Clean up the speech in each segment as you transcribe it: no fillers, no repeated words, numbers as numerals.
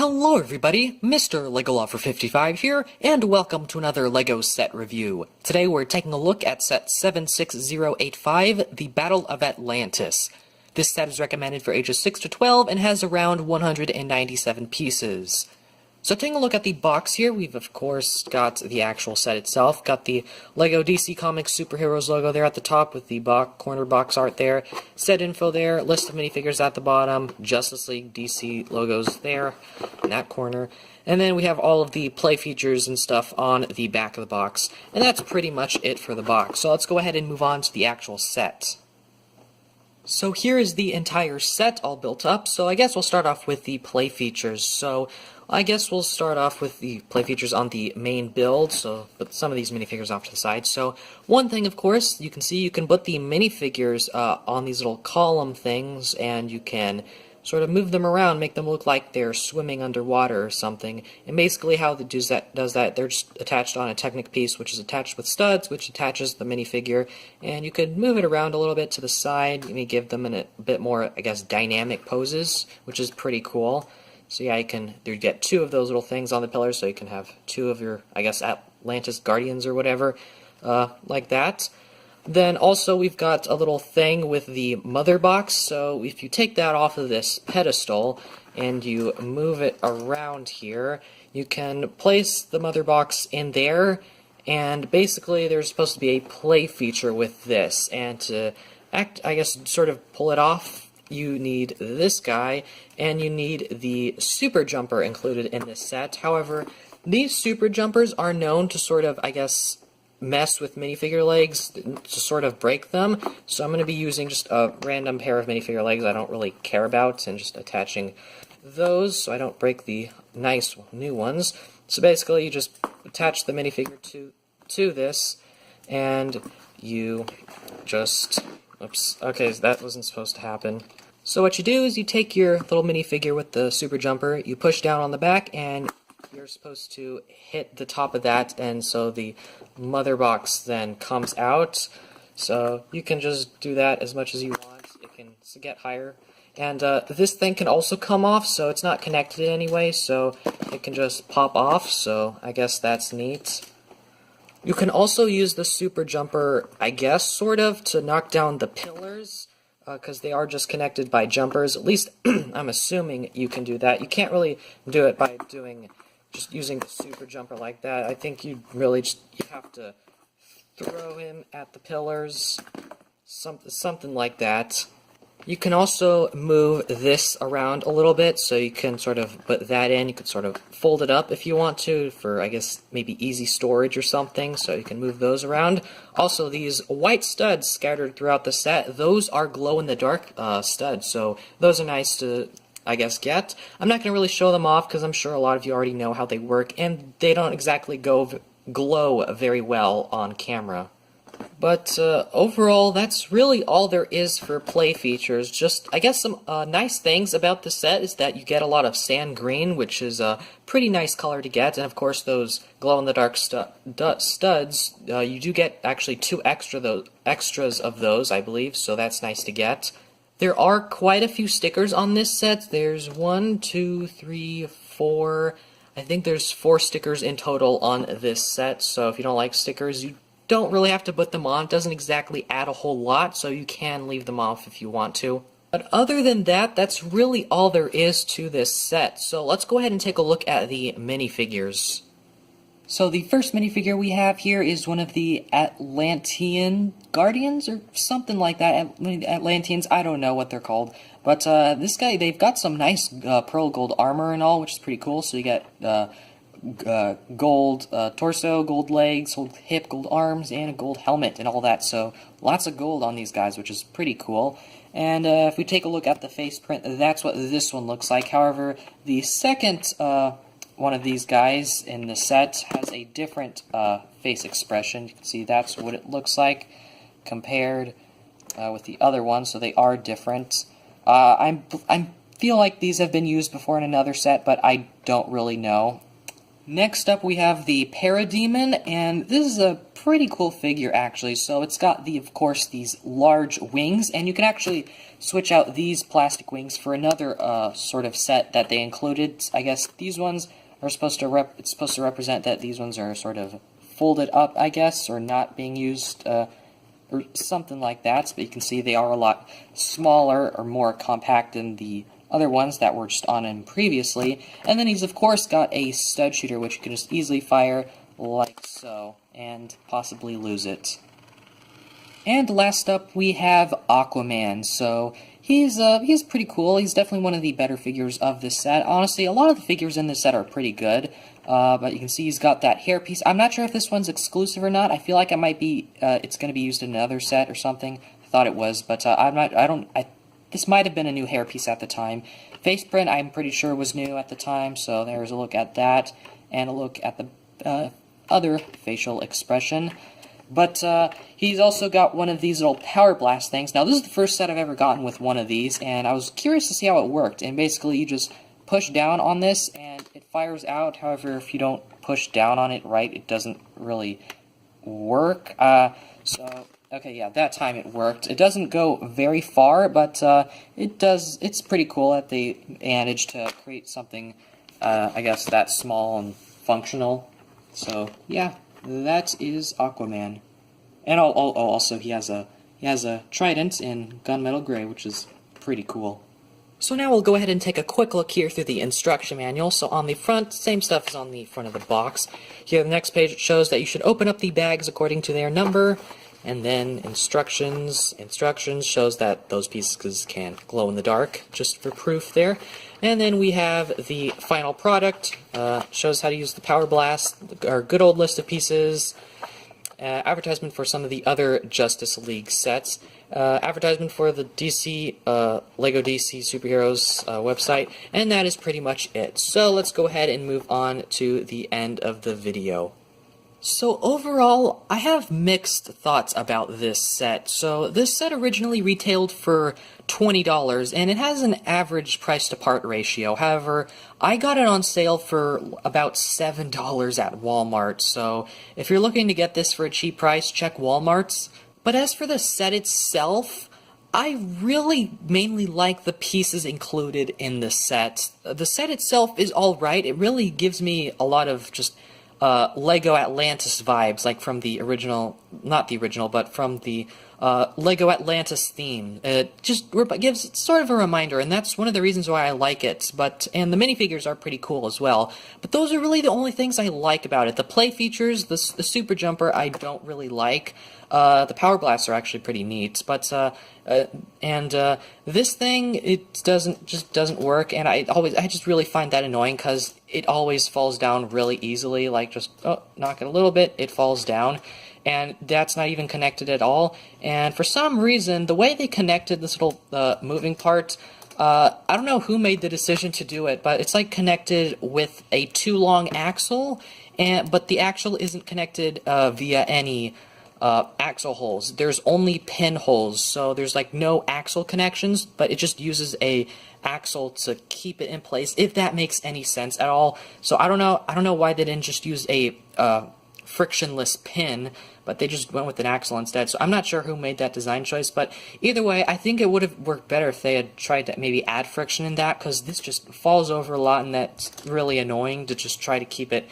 Hello everybody, Mr. LEGO Lover 55 here, and welcome to another LEGO set review. Today we're taking a look at set 76085, The Battle of Atlantis. This set is recommended for ages 6 to 12 and has around 197 pieces. So taking a look at the box here, we've of course got the actual set itself. Got the LEGO DC Comics Superheroes logo there at the top with the corner box art there. Set info there, list of minifigures at the bottom, Justice League DC logos there in that corner. And then we have all of the play features and stuff on the back of the box. And that's pretty much it for the box. So let's go ahead and move on to the actual set. So here is the entire set all built up. So I guess we'll start off with the play features. So I guess we'll start off with the play features on the main build, so put some of these minifigures off to the side. So one thing, of course, you can see you can put the minifigures on these little column things, and you can sort of move them around, make them look like they're swimming underwater or something. And basically how it does that, they're just attached on a Technic piece, which is attached with studs, which attaches the minifigure, and you could move it around a little bit to the side, maybe give them a bit more, I guess, dynamic poses, which is pretty cool. So yeah, you get two of those little things on the pillars, so you can have two of your, I guess, Atlantis Guardians or whatever, like that. Then also we've got a little thing with the mother box, so if you take that off of this pedestal and you move it around here, you can place the mother box in there, and basically there's supposed to be a play feature with this, and to I guess, sort of pull it off, you need this guy, and you need the super jumper included in this set. However, these super jumpers are known to sort of, I guess, mess with minifigure legs, to sort of break them. So I'm going to be using just a random pair of minifigure legs I don't really care about, and just attaching those so I don't break the nice new ones. So basically you just attach the minifigure to this, and you just... Oops, okay, that wasn't supposed to happen. So what you do is you take your little minifigure with the super jumper, you push down on the back, and you're supposed to hit the top of that, and so the mother box then comes out. So you can just do that as much as you want. It can get higher. And this thing can also come off, so it's not connected in any way, so it can just pop off, so I guess that's neat. You can also use the super jumper, I guess, sort of, to knock down the pillars, because they are just connected by jumpers. At least, I'm assuming you can do that. You can't really do it by just using the super jumper like that. I think you have to throw him at the pillars, something like that. You can also move this around a little bit, so you can sort of put that in. You could sort of fold it up if you want to, for, I guess, maybe easy storage or something, so you can move those around. Also, these white studs scattered throughout the set, those are glow-in-the-dark studs, so those are nice to, I guess, get. I'm not going to really show them off, because I'm sure a lot of you already know how they work, and they don't exactly glow very well on camera. But overall, that's really all there is for play features. Just, I guess, some nice things about the set is that you get a lot of sand green, which is a pretty nice color to get. And of course, those glow-in-the-dark studs, you do get actually two extras of those, I believe, so that's nice to get. There are quite a few stickers on this set. There's 1, 2, 3, 4... I think there's 4 stickers in total on this set, so if you don't like stickers, you don't really have to put them on. It doesn't exactly add a whole lot, so you can leave them off if you want to. But other than that, that's really all there is to this set. So let's go ahead and take a look at the minifigures. So the first minifigure we have here is one of the Atlantean Guardians, or something like that. Atlanteans, I don't know what they're called. But this guy, they've got some nice pearl gold armor and all, which is pretty cool. So you get gold torso, gold legs, gold hip, gold arms, and a gold helmet and all that. So lots of gold on these guys, which is pretty cool. And if we take a look at the face print, that's what this one looks like. However, the second one of these guys in the set has a different face expression. You can see that's what it looks like compared with the other one, so they are different. I feel like these have been used before in another set, but I don't really know. Next up we have the Parademon, and this is a pretty cool figure, actually. So it's got, of course, these large wings, and you can actually switch out these plastic wings for another sort of set that they included. I guess these ones are supposed to it's supposed to represent that these ones are sort of folded up, I guess, or not being used, or something like that. But you can see they are a lot smaller or more compact than the other ones that were just on him previously. And then he's, of course, got a stud shooter, which you can just easily fire like so, and possibly lose it. And last up, we have Aquaman. So he's pretty cool. He's definitely one of the better figures of this set. Honestly, a lot of the figures in this set are pretty good. But you can see he's got that hairpiece. I'm not sure if this one's exclusive or not. I feel like it might be. It's going to be used in another set or something. I thought it was, but I'm not. I don't. This might have been a new hairpiece at the time. Face print, I'm pretty sure, was new at the time. So there's a look at that, and a look at the other facial expression. But he's also got one of these little power blast things. Now, this is the first set I've ever gotten with one of these, and I was curious to see how it worked. And basically, you just push down on this, and it fires out. However, if you don't push down on it right, it doesn't really work. Okay, yeah, that time it worked. It doesn't go very far, but it does. It's pretty cool that they managed to create something, I guess, that small and functional. So, yeah. That is Aquaman, and also he has a trident in gunmetal gray, which is pretty cool. So now we'll go ahead and take a quick look here through the instruction manual. So on the front, same stuff as on the front of the box. Here, the next page, it shows that you should open up the bags according to their number, and then instructions shows that those pieces can glow in the dark, just for proof there. And then we have the final product, shows how to use the Power Blast, our good old list of pieces, advertisement for some of the other Justice League sets, advertisement for the DC, Lego DC Superheroes website, and that is pretty much it. So let's go ahead and move on to the end of the video. So overall, I have mixed thoughts about this set. So this set originally retailed for $20, and it has an average price to part ratio. However, I got it on sale for about $7 at Walmart. So if you're looking to get this for a cheap price, check Walmart's. But as for the set itself, I really mainly like the pieces included in the set. The set itself is alright. It really gives me a lot of just Lego Atlantis vibes, like from the original, not the original, but from the Lego Atlantis theme. It just gives sort of a reminder, and that's one of the reasons why I like it. And the minifigures are pretty cool as well. But those are really the only things I like about it. The play features, the Super Jumper, I don't really like. The Power Blasts are actually pretty neat, but this thing, it doesn't work, and I just really find that annoying because it always falls down really easily. Like, just knock it a little bit, it falls down, and that's not even connected at all. And for some reason, the way they connected this little moving part, I don't know who made the decision to do it, but it's like connected with a too long axle, but the axle isn't connected via any axle holes. There's only pin holes, so there's like no axle connections, but it just uses a axle to keep it in place, if that makes any sense at all. So I don't know why they didn't just use a frictionless pin, but they just went with an axle instead. So I'm not sure who made that design choice, but either way, I think it would have worked better if they had tried to maybe add friction in that, because this just falls over a lot, and that's really annoying to just try to keep it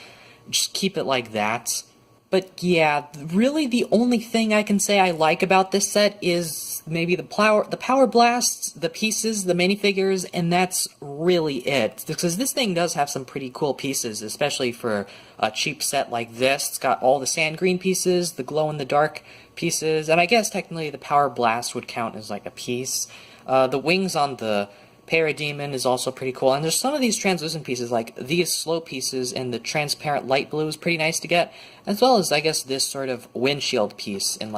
like that. But yeah, really the only thing I can say I like about this set is maybe the power blasts, the pieces, the minifigures, and that's really it. Because this thing does have some pretty cool pieces, especially for a cheap set like this. It's got all the sand green pieces, the glow-in-the-dark pieces, and I guess technically the power blast would count as like a piece. The wings on the Parademon is also pretty cool, and there's some of these translucent pieces, like these slow pieces and the transparent light blue is pretty nice to get, as well as, I guess, this sort of windshield piece in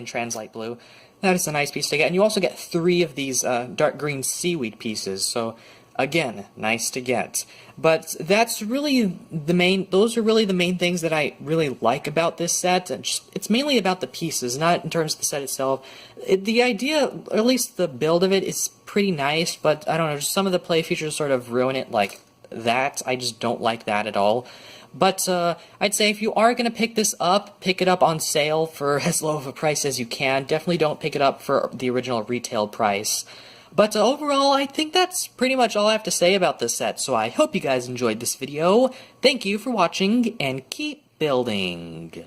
trans light blue. That is a nice piece to get, and you also get 3 of these dark green seaweed pieces, so again, nice to get. But that's really those are really the main things that I really like about this set. It's mainly about the pieces, not in terms of the set itself. The idea, or at least the build of it, is pretty nice, but I don't know, just some of the play features sort of ruin it, like that. I just don't like that at all. But I'd say if you are going to pick this up, pick it up on sale for as low of a price as you can. Definitely don't pick it up for the original retail price. But overall, I think that's pretty much all I have to say about this set, so I hope you guys enjoyed this video. Thank you for watching, and keep building.